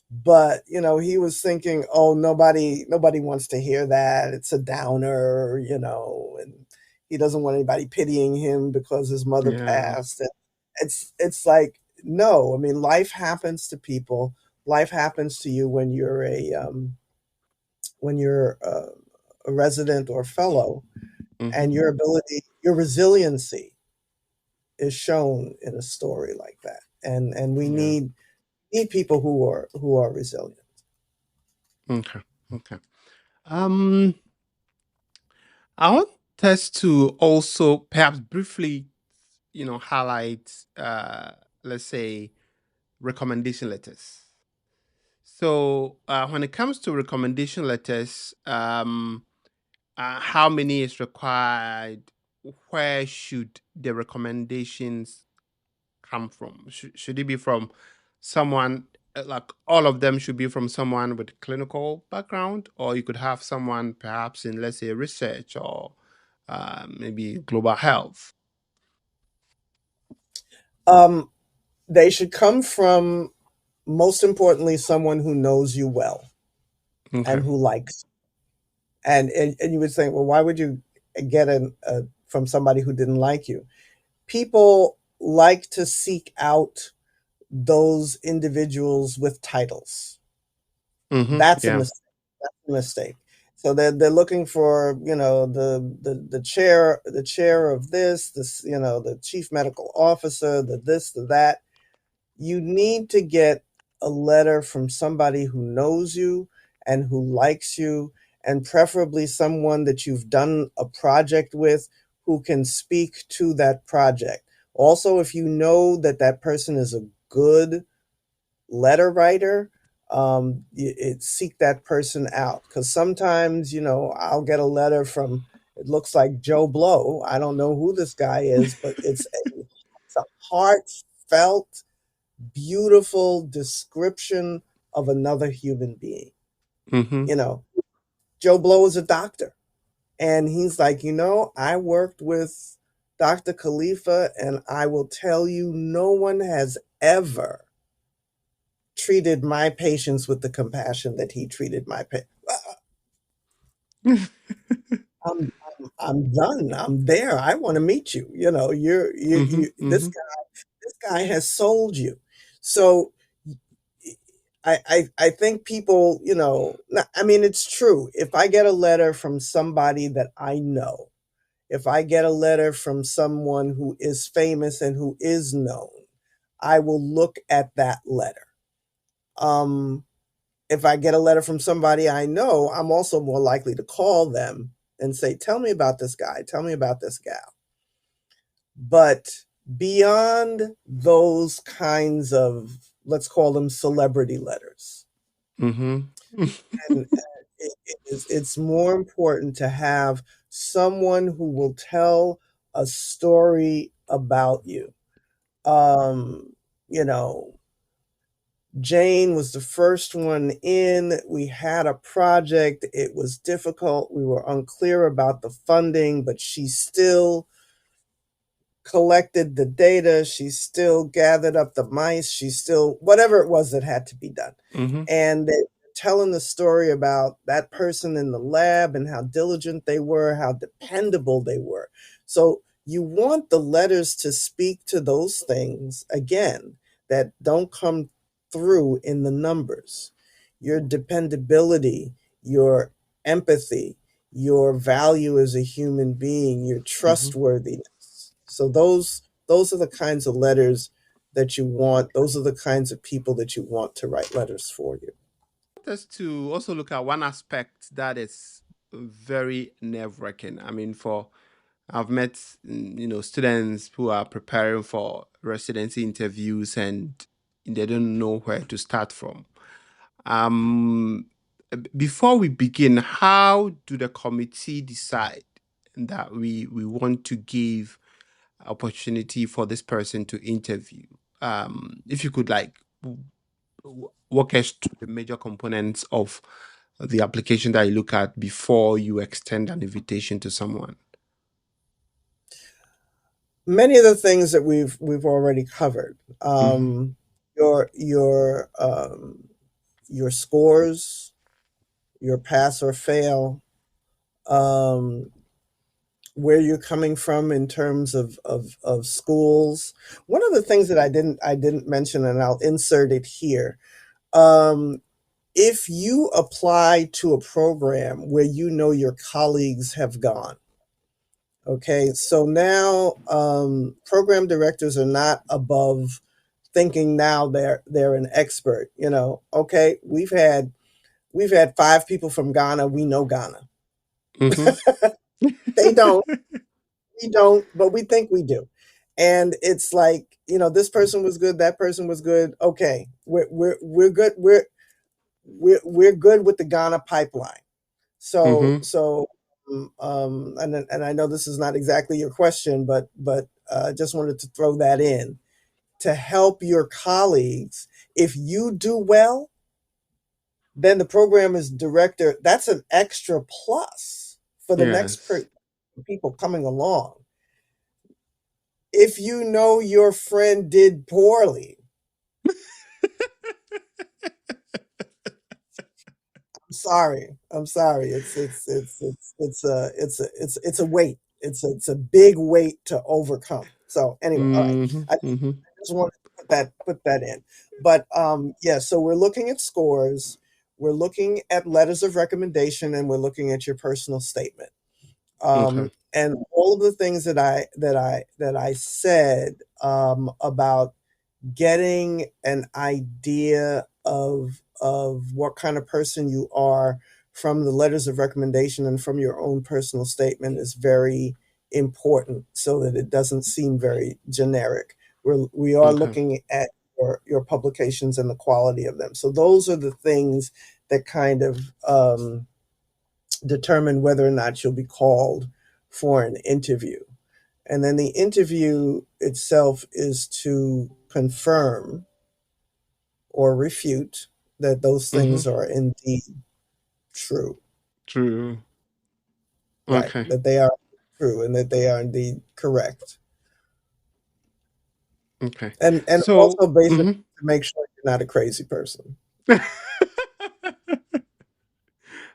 But he was thinking, oh, nobody wants to hear that. It's a downer, and he doesn't want anybody pitying him because his mother Yeah. passed. And it's like, no, I mean, life happens to people. Life happens to you when you're a resident or fellow, Mm-hmm. and your resiliency is shown in a story like that. And we Yeah. need people who are resilient. Okay. Okay. Um, I want us to also perhaps briefly, highlight, let's say, recommendation letters. So, when it comes to recommendation letters, how many is required? Where should the recommendations come from? Should it be from someone, like all of them should be from someone with clinical background, or you could have someone perhaps in, let's say, research or maybe global health? Um, they should come from, most importantly, someone who knows you well Okay. and who likes. And you would think, well, why would you get from somebody who didn't like you? People like to seek out those individuals with titles. Mm-hmm. That's a Yeah. mistake. That's a mistake. So they're looking for the chair of this the chief medical officer, the this, the that. You need to get a letter from somebody who knows you and who likes you, and preferably someone that you've done a project with who can speak to that project. Also, if you know that that person is a good letter writer, seek that person out, because sometimes I'll get a letter from, it looks like Joe Blow. I don't know who this guy is, but it's a heartfelt, beautiful description of another human being. Mm-hmm. You know, Joe Blow is a doctor, and he's like, I worked with Dr. Khalifa, and I will tell you, no one has ever treated my patients with the compassion that he treated my I'm, I'm done. I'm there. I want to meet you. You know, Mm-hmm. this Mm-hmm. guy has sold you. So I think people, I mean, it's true. If I get a letter from somebody that I know, if I get a letter from someone who is famous and who is known, I will look at that letter. Um, if I get a letter from somebody I know, I'm also more likely to call them and say, tell me about this guy, tell me about this gal. But beyond those kinds of, let's call them celebrity letters, Mm-hmm. and it's more important to have someone who will tell a story about you. Um, you know, Jane was the first one in. We had a project. It was difficult. We were unclear about the funding, but she still collected the data. She still gathered up the mice. She still, whatever it was that had to be done. Mm-hmm. And they telling the story about that person in the lab and how diligent they were, how dependable they were. So you want the letters to speak to those things again that don't come through in the numbers. Your dependability, your empathy, your value as a human being, your Mm-hmm. trustworthiness. So those are the kinds of letters that you want. Those are the kinds of people that you want to write letters for you. Us to also look at one aspect that is very nerve-wracking. I mean, for I've met students who are preparing for residency interviews and they don't know where to start from. Before we begin, how do the committee decide that we want to give opportunity for this person to interview? If you could walk us through the major components of the application that you look at before you extend an invitation to someone. Many of the things that we've already covered. Mm-hmm. Your your scores, your pass or fail, um, where you're coming from in terms of schools. One of the things that I didn't mention, and I'll insert it here. Um, if you apply to a program where you know your colleagues have gone, okay, so now program directors are not above thinking now they're an expert. Okay, we've had 5 people from Ghana. We know Ghana. Mm-hmm. They don't. We don't, but we think we do. And it's like, this person was good, that person was good. Okay, we're good. We're good with the Ghana pipeline. So Mm-hmm. and I know this is not exactly your question, but I just wanted to throw that in to help your colleagues. If you do well, then the program is director. That's an extra plus for the next Yes. people coming along. If you know your friend did poorly, I'm sorry. It's a weight. It's a big weight to overcome. So anyway, all right. Mm-hmm. I Mm-hmm. just wanted to put that in. But yeah, so we're looking at scores, we're looking at letters of recommendation, and we're looking at your personal statement. Okay. And all of the things that I said about getting an idea of what kind of person you are from the letters of recommendation and from your own personal statement is very important so that it doesn't seem very generic. We are Okay. looking at your publications and the quality of them. So those are the things that kind of determine whether or not you'll be called for an interview. And then the interview itself is to confirm or refute that those Mm-hmm. things are indeed true, True. right? Okay. That they are true and that they are indeed correct. Okay. And So, also basically mm-hmm. to make sure you're not a crazy person.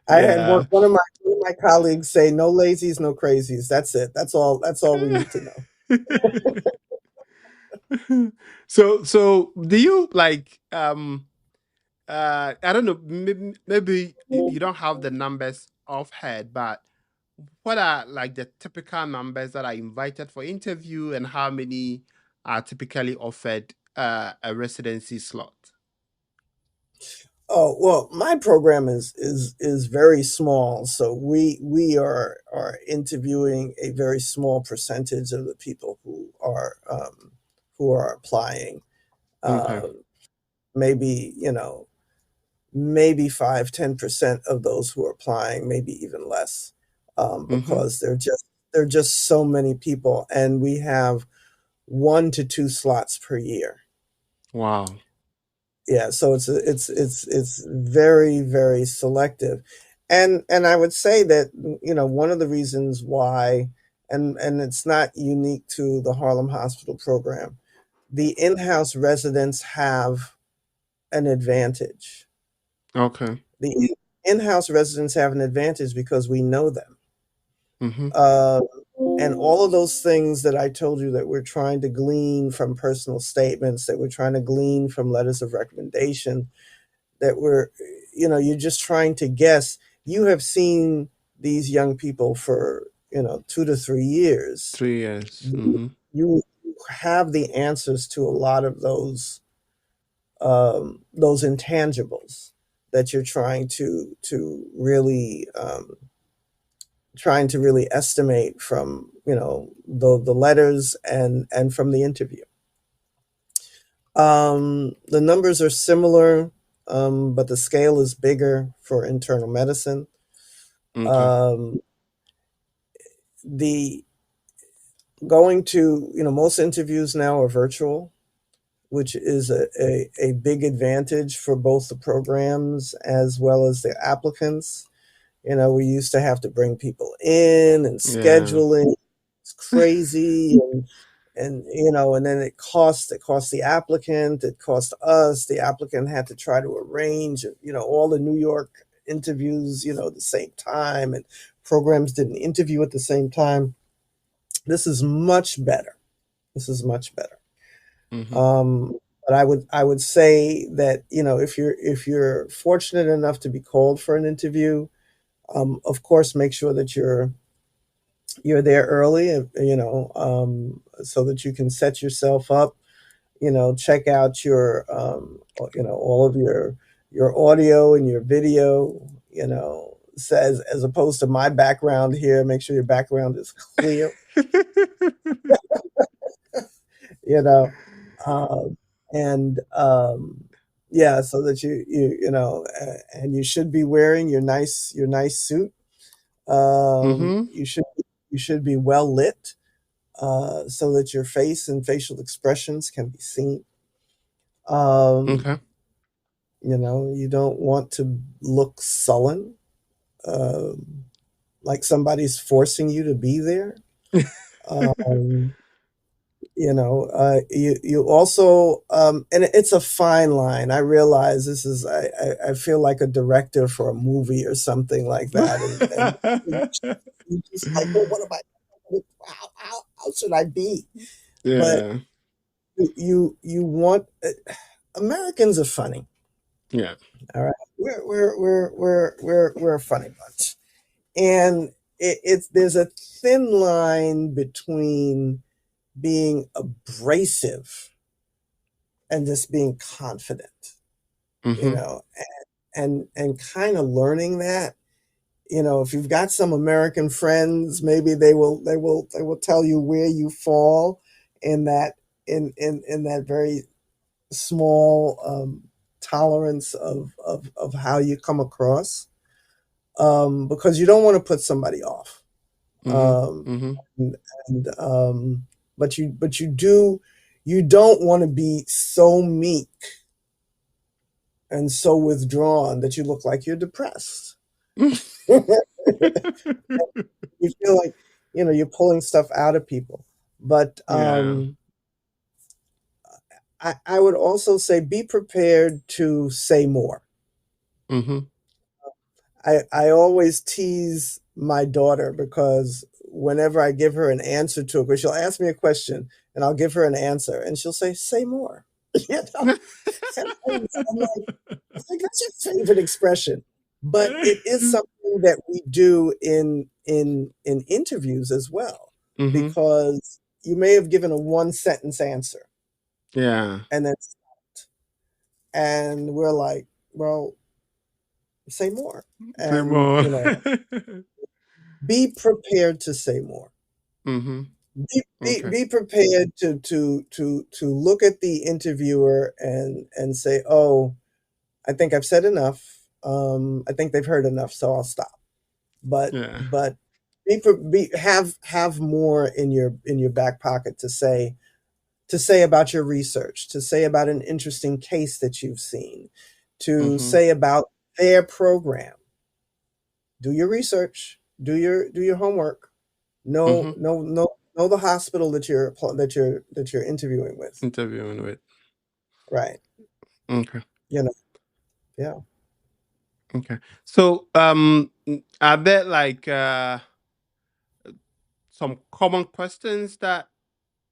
I had Yeah. one of my colleagues say, "No lazies, no crazies. That's it. That's all. That's all we need to know." So do you like I don't know, maybe you don't have the numbers offhand, but what are like the typical numbers that are invited for interview and how many are typically offered a residency slot? Oh well, my program is very small, so we are interviewing a very small percentage of the people who are applying. Okay. Uh, maybe maybe 5-10% of those who are applying, maybe even less, Mm-hmm. because there are just so many people, and we have 1 to 2 slots per year. Wow. Yeah, so it's very, very selective. And I would say that, one of the reasons why, and it's not unique to the Harlem Hospital program, the in-house residents have an advantage. Okay. The in-house residents have an advantage because we know them. Mm-hmm. Uh, and all of those things that I told you that we're trying to glean from personal statements, that we're trying to glean from letters of recommendation, that you're just trying to guess. You have seen these young people for 2 to 3 years. 3 years. You, Mm-hmm. you have the answers to a lot of those intangibles that you're trying to really estimate from the letters and from the interview. The numbers are similar, but the scale is bigger for internal medicine. Okay. Um, the going to most interviews now are virtual, which is a big advantage for both the programs as well as the applicants. We used to have to bring people in and Yeah. scheduling. It's crazy, and then it cost the applicant, it cost us. The applicant had to try to arrange all the New York interviews at the same time, and programs didn't interview at the same time. This is much better. This is much better. Mm-hmm. But I would say that if you're fortunate enough to be called for an interview, of course make sure that you're there early, so that you can set yourself up, check out all of your audio and your video, says, as opposed to my background here, make sure your background is clear, you know, um, and yeah, so that and you should be wearing your nice suit. Mm-hmm. You should be well lit, so that your face and facial expressions can be seen. Um, Okay. you don't want to look sullen, um, like somebody's forcing you to be there. Um, you also, and it's a fine line. I realize this is, I feel like a director for a movie or something like that, and you just like, well, what am I? How should I be? But Yeah. you want Americans are funny. Yeah. All right, we're a funny bunch, and it's there's a thin line between being abrasive and just being confident, you Mm-hmm. know, and kind of learning that. If you've got some American friends, maybe they will tell you where you fall in that very small tolerance of how you come across, because you don't want to put somebody off. Mm-hmm. Um, Mm-hmm. and you don't want to be so meek and so withdrawn that you look like you're depressed. You feel like you're pulling stuff out of people. But Yeah. I would also say be prepared to say more. Mm-hmm. I always tease my daughter because whenever I give her an answer to a question, she'll ask me a question and I'll give her an answer and she'll say more. You know? I'm like, that's your favorite expression. But it is something that we do in interviews as well, Mm-hmm. because you may have given a one sentence answer Yeah. and then and we're like, well, say more. Say And more. be prepared to say more. Mm-hmm. Okay. Be prepared to look at the interviewer and say, oh, I think I've said enough. I think they've heard enough, so I'll stop. But Yeah. have more in your back pocket to say about your research, to say about an interesting case that you've seen, to Mm-hmm. say about their program. Do your research, do your homework. Mm-hmm. Know the hospital that you're interviewing with. Interviewing with. Right. Okay. You know, yeah. Okay. So, are there like some common questions that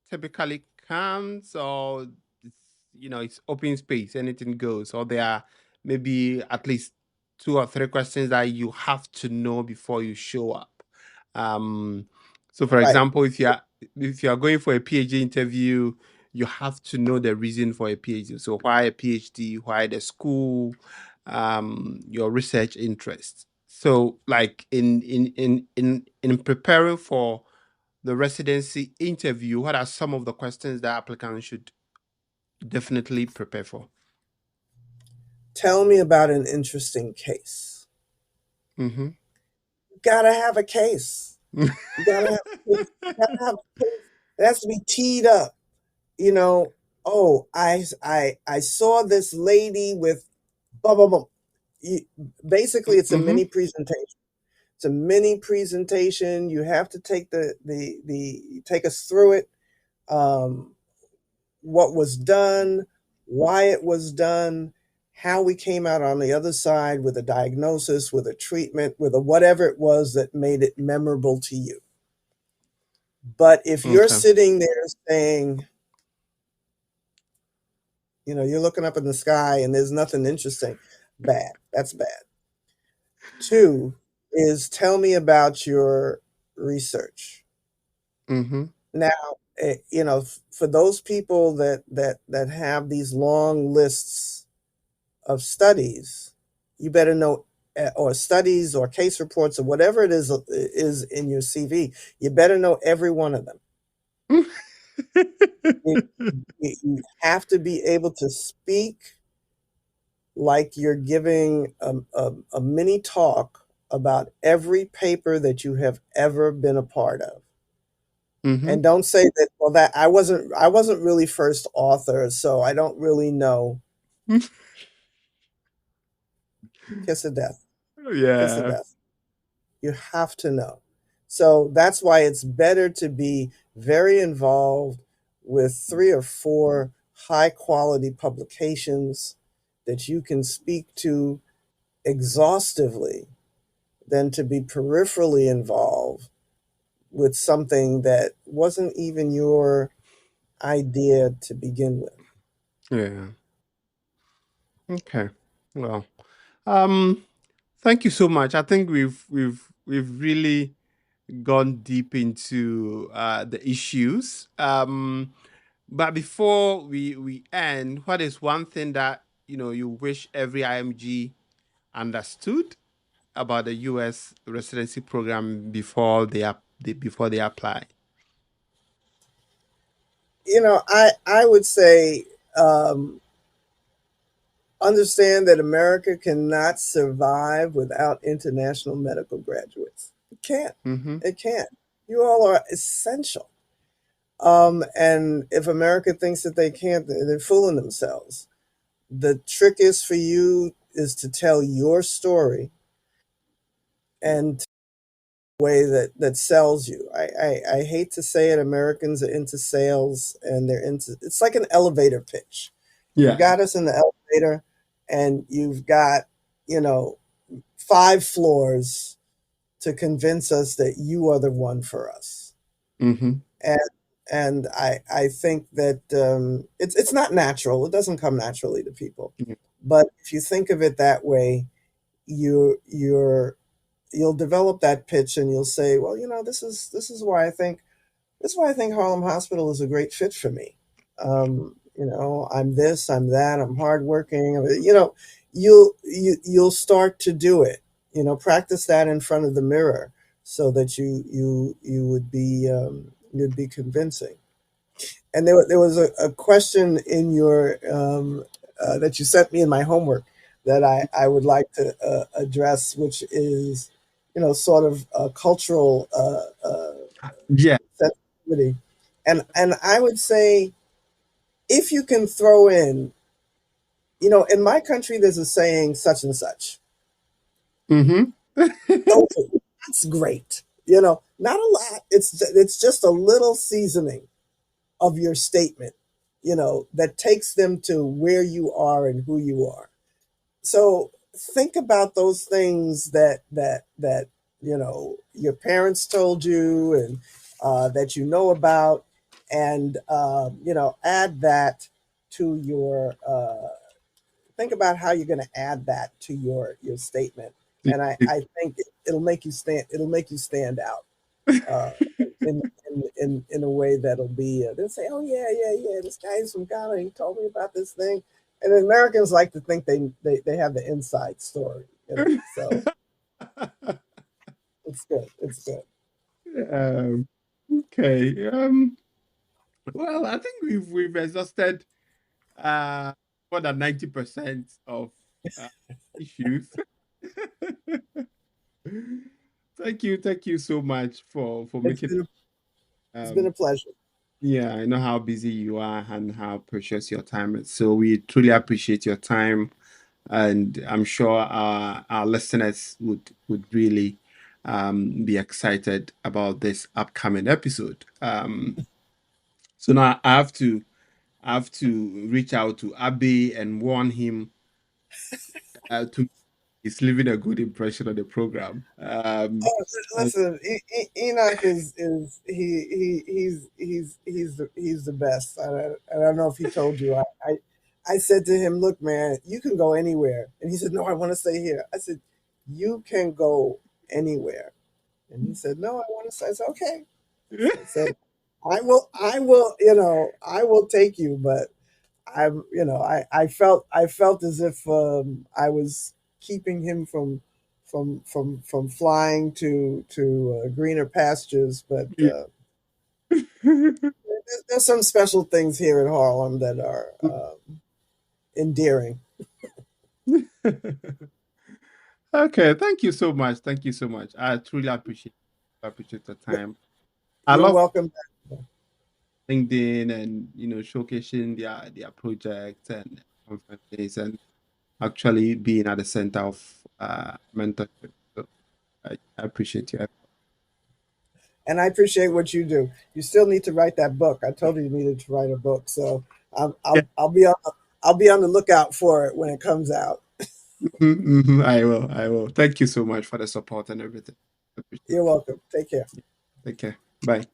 typically comes, or it's, it's open space, anything goes, or there are maybe at least two or three questions that you have to know before you show up? um so for Right. example, if you are going for a PhD interview, you have to know the reason for a PhD. So why a PhD, why the school, your research interest. So like in preparing for the residency interview, what are some of the questions that applicants should definitely prepare for? Tell me about an interesting case. Mm-hmm. You gotta have a case. You gotta have a case. You gotta have a case. It has to be teed up. You know, oh, I saw this lady with blah blah blah. You, basically, it's a Mm-hmm. mini presentation. It's a mini presentation. You have to take the take us through it. Um, what was done, why it was done, how we came out on the other side with a diagnosis, with a treatment, with a whatever it was that made it memorable to you. But if you're Okay. sitting there saying, you're looking up in the sky and there's nothing interesting, bad. That's bad. Two is tell me about your research. Mm-hmm. Now, for those people that have these long lists of studies, you better know, or studies or case reports or whatever it is in your CV. You better know every one of them. You, you have to be able to speak like you're giving a mini talk about every paper that you have ever been a part of. Mm-hmm. And don't say that, well, that I wasn't really first author, so I don't really know. Kiss of death. Kiss of Yeah. death. You have to know. So that's why it's better to be very involved with 3 or 4 high quality publications that you can speak to exhaustively than to be peripherally involved with something that wasn't even your idea to begin with. Yeah. Okay. Well, um, thank you so much. I think we've really gone deep into the issues. But before we end, what is one thing that you wish every IMG understood about the U.S. residency program before they apply? I would say, um, understand that America cannot survive without international medical graduates. It can't. Mm-hmm. It can't. You all are essential. And if America thinks that they can't, they're fooling themselves. The trick is for you is to tell your story and way that sells you. I hate to say it, Americans are into sales, and it's like an elevator pitch. You've Yeah. got us in the elevator, and you've got, you know, 5 floors to convince us that you are the one for us. Mm-hmm. And I think that it's not natural. It doesn't come naturally to people. Yeah. But if you think of it that way, you'll develop that pitch, and you'll say, well, this is why I think Harlem Hospital is a great fit for me. I'm this, I'm that, I'm hardworking. You'll start to do it. Practice that in front of the mirror, so that you would be you'd be convincing. And there was a question in your that you sent me in my homework that I would like to address, which is, sort of a cultural Yeah. sensitivity. And I would say, if you can throw in, in my country, there's a saying, such and such. Mm-hmm. Okay, that's great. Not a lot. It's just a little seasoning of your statement, that takes them to where you are and who you are. So think about those things that your parents told you, and that about, and add that to your think about how you're going to add that to your statement. And I think it'll make you stand out, uh, in a way that'll be, they'll say, oh yeah, this guy's from Ghana, he told me about this thing. And Americans like to think they have the inside story, so it's good. um, okay. Well, I think we've exhausted uh more than 90% of uh, issues. Thank you so much for it's making been a, it's been um a pleasure. yeah, I know how busy you are and how precious your time is. So we truly appreciate your time, and I'm sure our listeners would really be excited about this upcoming episode. So now I have to reach out to Abe and warn him to he's leaving a good impression on the program. Oh, And- listen, Enoch is he's the best. I don't know if he told you. I said to him, "Look, man, you can go anywhere," and he said, "No, I want to stay here." I said, "You can go anywhere," and he said, "No, I want to stay." I said, "Okay." I said, I will take you, but I felt as if I was keeping him from flying to greener pastures. But yeah. there's some special things here in Harlem that are endearing. Okay, thank you so much. Thank you so much. I truly appreciate the You're, time. I you're love welcome. LinkedIn and showcasing their projects and conferences and actually being at the center of mentorship. So I appreciate you. And I appreciate what you do. You still need to write that book. I told you you needed to write a book, so Yeah. I'll be on the lookout for it when it comes out. Mhm, mhm. I will. I will. Thank you so much for the support and everything. I appreciate You're welcome. Take care. it. Take care. Bye.